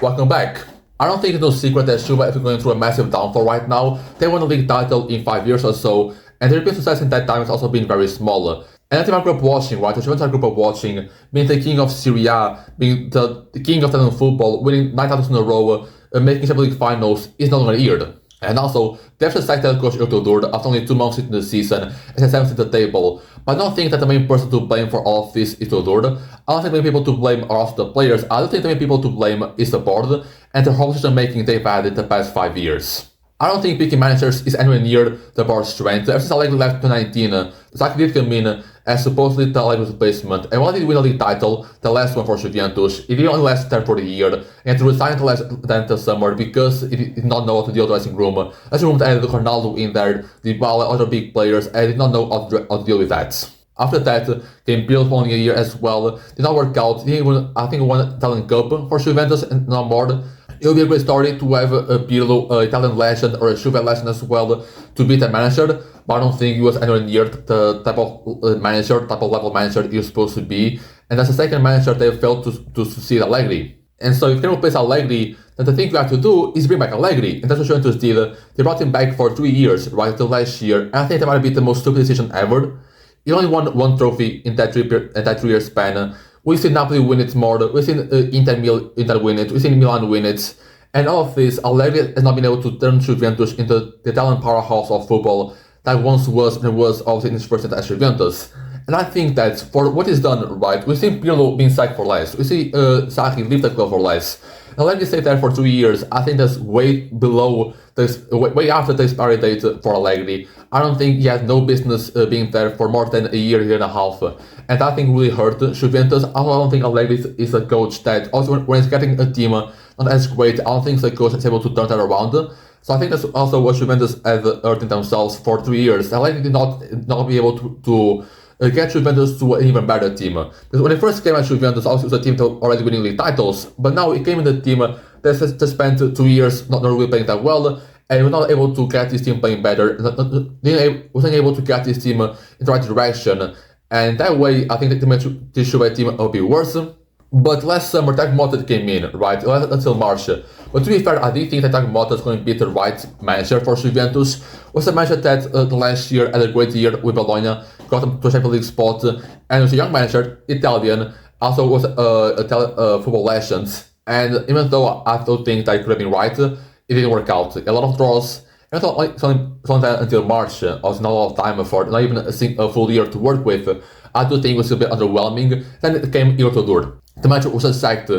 Welcome back. I don't think it's no secret that Juve is going through a massive downfall right now. They won the league title in 5 years or so, and their European success in that time has also been very small. And the team I grew up watching, right? The Juventus I grew up watching, being the king of Serie A, being the king of Italian football, winning 9 titles in a row, making Champions League finals is no longer here. And also, they have to sack that coach Iltodor after only 2 months into the season and has 7th in the table. But I don't think that the main person to blame for all of this is Iltodor. I don't think the main people to blame are also the players. I don't think the main people to blame is the board and the whole decision making they've had in the past 5 years. I don't think picking managers is anywhere near the board's strength. Ever since Allegri left 2019, Zach did come in as supposedly the Allegri's replacement, and while he did win a league title, the last one for Juventus, it did only last there for the year, and he resigned the summer because he did not know how to deal with the dressing room. The dressing room added Ronaldo in there, Dybala, other big players, and did not know how to deal with that. After that, came Pirlo for only a year as well, did not work out, didn't even, I think, won Italian Cup for Juventus and no more. It would be a great story to have a Pirlo, Italian legend, or a Juve legend as well, to beat a manager, but I don't think he was anywhere near the type of manager, type of level manager he was supposed to be, and that's the second manager they failed to succeed Allegri. And so if you can replace Allegri, then the thing you have to do is bring back Allegri, and that's what Juventus did. They brought him back for 3 years, right, till last year, and I think that might be the most stupid decision ever. He only won 1 trophy in that 3-year span. We've seen Napoli win it more, we've seen Inter win it, we've seen Milan win it, and all of this, Allegri has not been able to turn Juventus into the Italian powerhouse of football that once was and was obviously in his first at Juventus. And I think that for what he's done, right, we've seen Pirlo being sacked for less, we see Sarri leave the club for less. Allegri stayed there for 2 years. I think that's way below this, way after the expiry date for Allegri. I don't think he has no business being there for more than a year and a half. And I think really hurt Juventus. I don't think Allegri is a coach that, also when he's getting a team not as great, I don't think the coach is able to turn that around. So I think that's also what Juventus has hurting themselves for 3 years. Allegri did not be able to get Juventus to an even better team. Because when he first came at Juventus, also it was a team that was already winning league titles. But now he came in the team that spent 2 years not really playing that well, and was not able to get this team playing better, wasn't able to get this team in the right direction. And that way, I think that this Juve team will be worse. But last summer, Tag Motta came in, right, until March. But to be fair, I did think that Tag Motta is going to be the right manager for Juventus. Was a manager that the last year had a great year with Bologna, got them to a Champions League spot, and was a young manager, Italian, also was a football legend. And even though I still think that it could have been right, it didn't work out. A lot of draws, and until March, also not a lot of time for not even a full year to work with. I do think it was a bit underwhelming. Then it came Iltodor. The manager was sacked.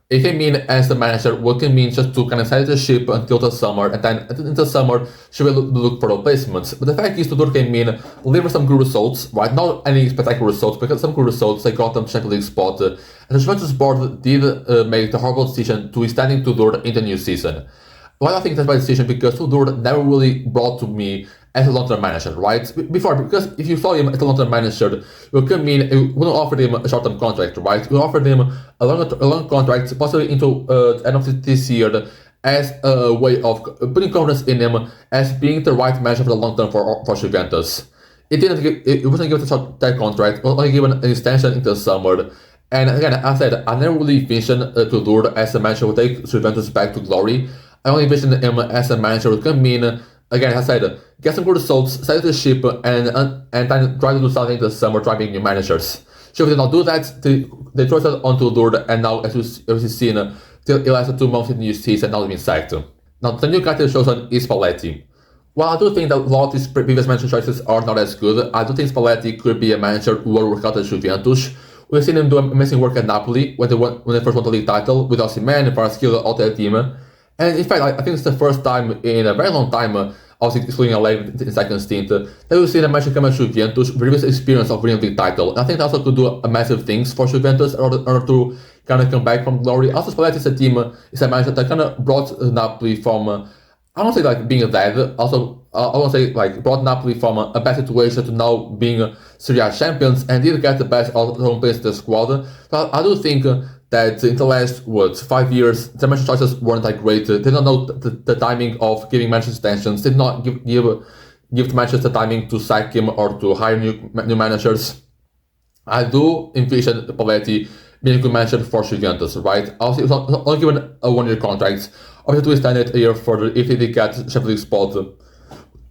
He came in as the manager, what came in just to kind of set the ship until the summer, and then in the summer, she will look for replacements. But the fact is, Tudor came in, delivered some good results, right? Not any spectacular results, but some good results. They got them Champions League spot. And the Juventus board did make the horrible decision to extending Tudor in the new season. Well, I think that's my decision because Tudor never really brought to me as a long-term manager, right? Before, because if you saw him as a long-term manager, you come in, you wouldn't offer him a short-term contract, right? You offered him a long contract, possibly into the end of this year, as a way of putting confidence in him as being the right manager for the long term for Juventus. It wasn't given that contract, it was only given an extension into the summer. And again, I said, I never really envisioned Tudor as a manager who would take Juventus back to glory. I only envisioned him as a manager who would come in, again, as I said, get some good results, set the ship, and then try to do something this summer, try being new managers. Juve did not do that. They trusted on Tudor, and now, as you've seen, till it lasted 2 months in the new season, now they've been sacked. Now, the new guy that chosen is Spalletti. While I do think that a lot of these previous manager choices are not as good, I do think Spalletti could be a manager who will work out at Juventus. We've seen him do amazing work at Napoli when they first won the league title with Osimhen, Kvaratskhelia, all that team. And in fact, I think it's the first time in a very long time, obviously excluding Allegri in second stint, that we've seen a manager come at Juventus with previous experience of winning the title. And I think that also could do massive things for Juventus in order to kind of come back from glory. Also, Spalletti is a manager that kind of brought Napoli from, I don't say like being dead, also I won't say like brought Napoli from a bad situation to now being Serie A champions and did get the best out of their own place in the squad. So I do think that in the last 5 years, the manager choices weren't that great. They did not know the timing of giving managers extensions. Did not give the managers the timing to sack him or to hire new managers. I do envision Spalletti being a good manager for Juventus, right? Obviously, it was only given a 1-year contract. Obviously, to extend it a year further if they get Champions League spot,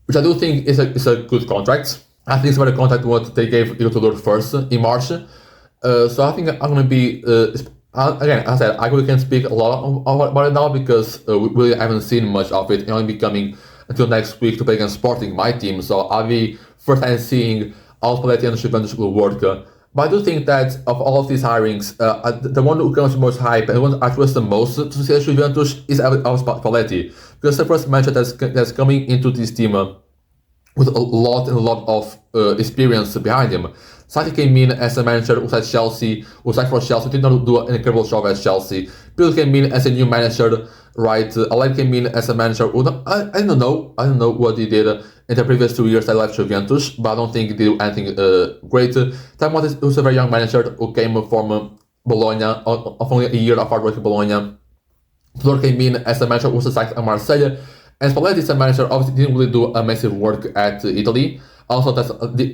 which I do think is a good contract. I think it's about the contract what they gave Igor Tudor first in March. So I think I'm going to be, again, as I said, I really can't speak a lot about it now because we really haven't seen much of it. It only be coming until next week to play against Sporting, my team. So I'll be first time seeing how Spalletti and Juventus will work. But I do think that of all of these hirings, the one who comes with most hype and the one I trust the most to see at Juventus is our Spalletti. Because the first manager that's coming into this team with a lot of experience behind him. Sarri came in as a manager who was at Chelsea, who was for Chelsea, did not do an incredible job at Chelsea. Bill came in as a new manager, right? Alec came in as a manager who, I don't know what he did in the previous 2 years that left Juventus, but I don't think he did anything great. Time was a very young manager who came from Bologna, of only a year of hard work in Bologna. Tudor came in as a manager who was assigned at Marseille, and Spalletti is a manager obviously didn't really do amazing work at Italy. Also, that's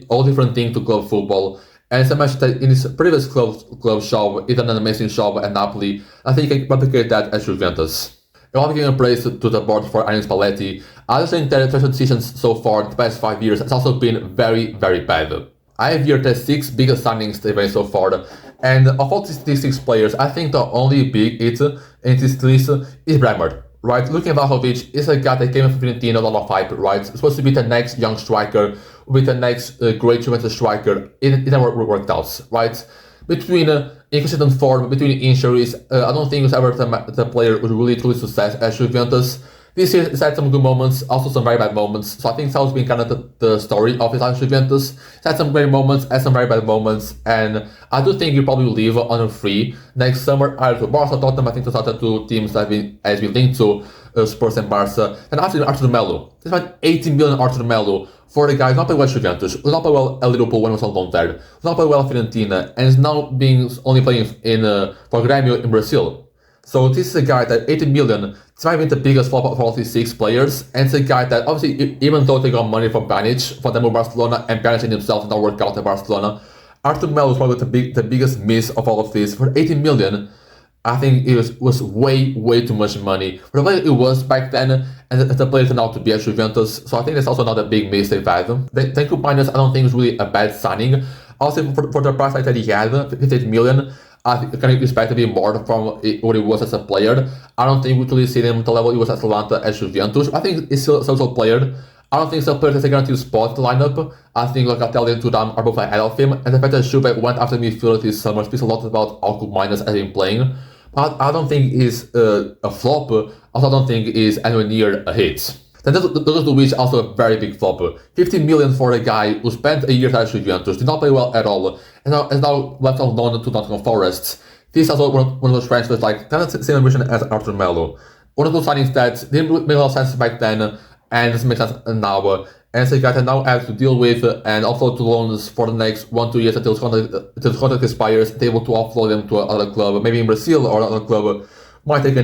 all different thing to club football. And it's a manager that in his previous club job, he done an amazing job at Napoli. I think he can replicate that at Juventus. I'm also giving a praise to the board for Andrea Spalletti. I just think that the transfer decisions so far in the past 5 years has also been very, very bad. I have here the 6 biggest signings they've made so far. And of all these 6 players, I think the only big hit in this list is Bremer. Right, looking at Vlahovic, is a guy that came from Fiorentina, a lot of hype, right? It's supposed to be the next young striker, with the next great Juventus striker. It never worked out, right? Between inconsistent form, between injuries, I don't think it was ever the player who really truly success at Juventus. This year, it's had some good moments, also some very bad moments. So I think that's been kind of the story of his time at Juventus. It's had some great moments, had some very bad moments, and I do think he'll probably leave on a free next summer, either to Barca, Tottenham. I think those are the 2 teams that has been linked to Spurs and Barca. And after Arthur Melo, they spent 18 million Arthur Melo for the guy who's not played well at Juventus, who's not played well at Liverpool when he was on loan there, who's not played well at Fiorentina, and is now only playing for Grêmio in Brazil. So this is a guy that 80 million, it's not even the biggest flop of all these 6 players, and it's a guy that obviously, even though they got money from Pjanic, for them with Barcelona, and Pjanic in himself did not work out at Barcelona, Arthur Melo is probably the biggest miss of all of this. For 80 million, I think it was way too much money. For the player it was back then, and the player turned out to be at Juventus, so I think that's also not a big miss they've had. Thank you, Pjanic, I don't think it's really a bad signing. Also, for the price that he had, 58 million, I can expect to be more from what he was as a player. I don't think we truly see him at the level he was at Atalanta at Juventus. I think he's still a player. I don't think he's a player that's a guaranteed spot in the lineup. I think Locatelli and Thuram are both ahead of him. And the fact that Juve went after midfield this summer speaks a lot about how good Minus has been playing. But I don't think he's a flop. Also, I don't think he's anywhere near a hit. Then those Luiz also a very big flop. 15 million for a guy who spent a year at Juventus, did not play well at all, and now left on loan to Nottingham Forest. This is also one of those transfers like kind of the same ambition as Arthur Melo. One of those signings that didn't make a lot of sense back then and doesn't make sense now. And it's a guy that now has to deal with and offload to loans for the next 1-2 years until his contract expires, they're able to offload him to another club, maybe in Brazil or another club. Might take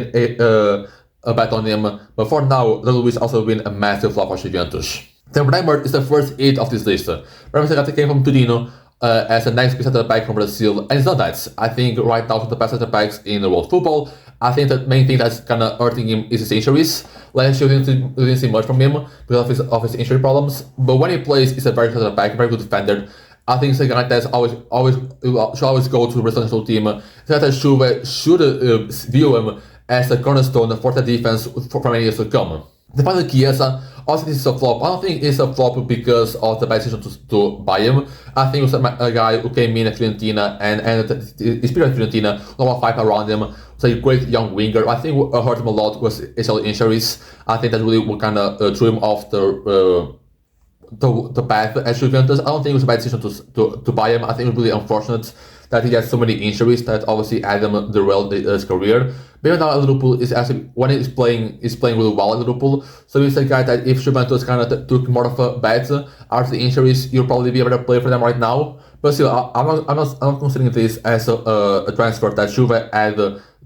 a bet on him, but for now, Luiz also been a massive flop for Juventus. Then Bremer is the first hit of this list. Bremer is a guy that came from Torino as the next best center back from Brazil, and it's not that. I think right now, the best center backs in the world football. I think the main thing that's kind of hurting him is his injuries. Last year, we didn't see much from him because of his injury problems, but when he plays, he's a very good center back, very good defender. I think it's a guy that's should always go to the Brazilian national team. That should view him as a cornerstone for the defense for many years to come. The final Chiesa, also this is a flop. I don't think it's a flop because of the bad decision to buy him. I think it was a guy who came in at Fiorentina and his period at Fiorentina, a lot of hype around him. Was a great young winger. I think what hurt him a lot was ACL injuries. I think that really kind of threw him off the path at Juventus. I don't think it was a bad decision to buy him. I think it was really unfortunate that he had so many injuries that obviously had him derailed his career. But now at Liverpool is actually when he's playing really well at Liverpool. So he's a guy that if Juventus kind of took more of a bet after the injuries, he'll probably be a better player for them right now. But still, I'm not considering this as a transfer that Juve had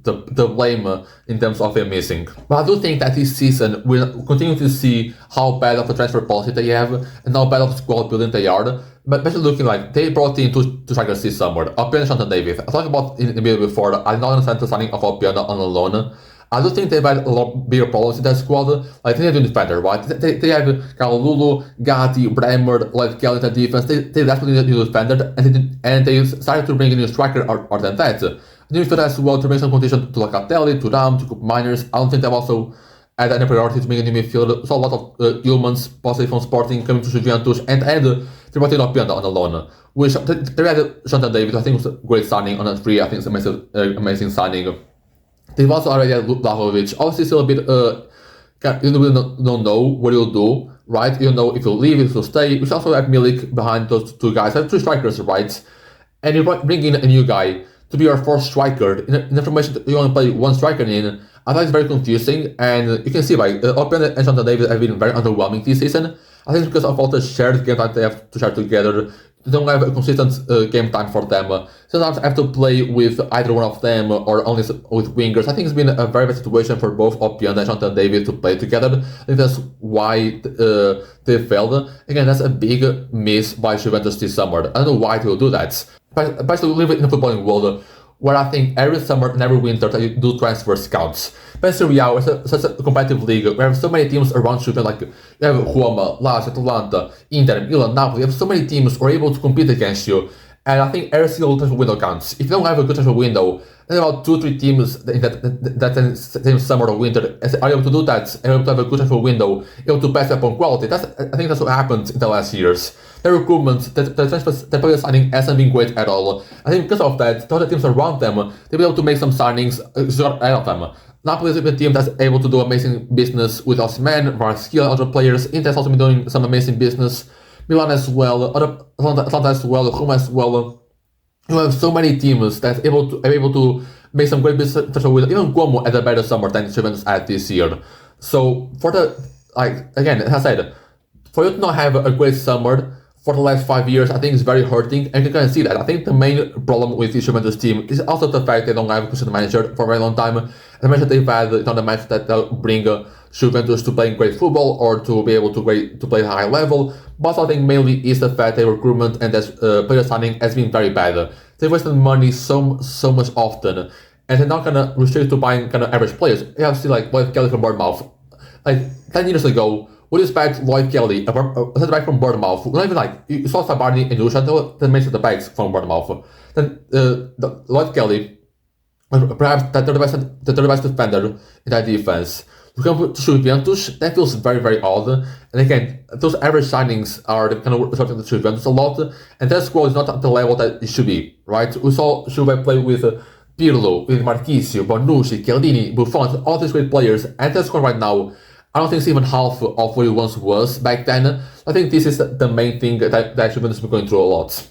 the blame in terms of him missing. But I do think that this season we'll continue to see how bad of a transfer policy they have and how bad of squad building they are. But especially looking like they brought in two strikers this summer, Opiano and Shanton Davis. I talked about in the video before, I did not understand the signing of Opiano on a loan. I do think they've had a lot bigger problems in that squad. Like they have a defender, right? They have Kalulu, Gatti, Bremer, like Kelly in the defense. They desperately need a defender, and they started to bring in a striker or than that. I think as well to bring some competition to Locatelli, to Ram, to Coop Miners. I don't think they've also had any priority to bring a new midfield. So a lot of humans, possibly from Sporting, coming to Juventus, and they brought in Opianda on the loan. Which they had Shanton Davis, I think was a great signing on a free. I think it's an amazing signing. They've also already had Vlahovic. Obviously, still a bit, you really don't know what he'll do, right? You don't know if he'll leave, if he'll stay. We also have Milik behind those two guys. I have two strikers, right? And you bring in a new guy to be your fourth striker. In the formation that you only play one striker in, I think it's very confusing. And you can see, like, Open and Shanton Davis have been very underwhelming this season. I think it's because of all the shared game time they have to share together. They don't have a consistent game time for them. Sometimes I have to play with either one of them or only with wingers. I think it's been a very bad situation for both Opian and Shanton Davis to play together. I think that's why they failed. Again, that's a big miss by Juventus this summer. I don't know why they will do that. But especially we live in the footballing world where I think every summer and every winter that you do transfer scouts. But Serie A is such a competitive league. We have so many teams around Juventus, like you have Roma, Lazio, Atalanta, Inter, Milan, Napoli. You have so many teams who are able to compete against you. And I think every single transfer window counts. If you don't have a good transfer window, then about 2-3 teams that same summer or winter are able to do that, and able to have a good transfer window, able to pass up on quality. I think that's what happened in the last years. The recruitment, the player signing hasn't been great at all. I think because of that, the other teams around them, they'll be able to make some signings ahead of them. Napoli is a team that's able to do amazing business with Osimhen, Varskia, other players. Inter has also been doing some amazing business. Milan as well, Atlanta as well, Roma as well. You have so many teams that are able to make some great business with even Como at a better summer than Juventus had this year. So for again, as I said, for you to not have a great summer for the last 5 years, I think it's very hurting, and you can see that. I think the main problem with the Juventus team is also the fact they don't have a consistent manager for a very long time. And the manager they've had is not a manager that will bring Juventus to playing great football or to be able to play high level. But I think mainly is the fact that recruitment and player signing has been very bad. They've wasted money so much often, and they're not gonna restrict to buying kind of average players. You have to see like Lloyd Kelly from Bournemouth. Like 10 years ago, would you expect Lloyd Kelly, a center back from Bournemouth, not even like you saw Sabarni and Luciano, then mentioned the backs from Bournemouth. Then Lloyd Kelly, perhaps the third best defender in that defense. To come to Juventus, that feels very, very odd. And again, those average signings are the kind of resulting to Juventus a lot, and that squad is not at the level that it should be, right? We saw Juve play with Pirlo, with Marchisio, Bonucci, Chiellini, Buffon, all these great players, and that squad right now, I don't think it's even half of what it once was back then. I think this is the main thing that Juventus has been going through a lot.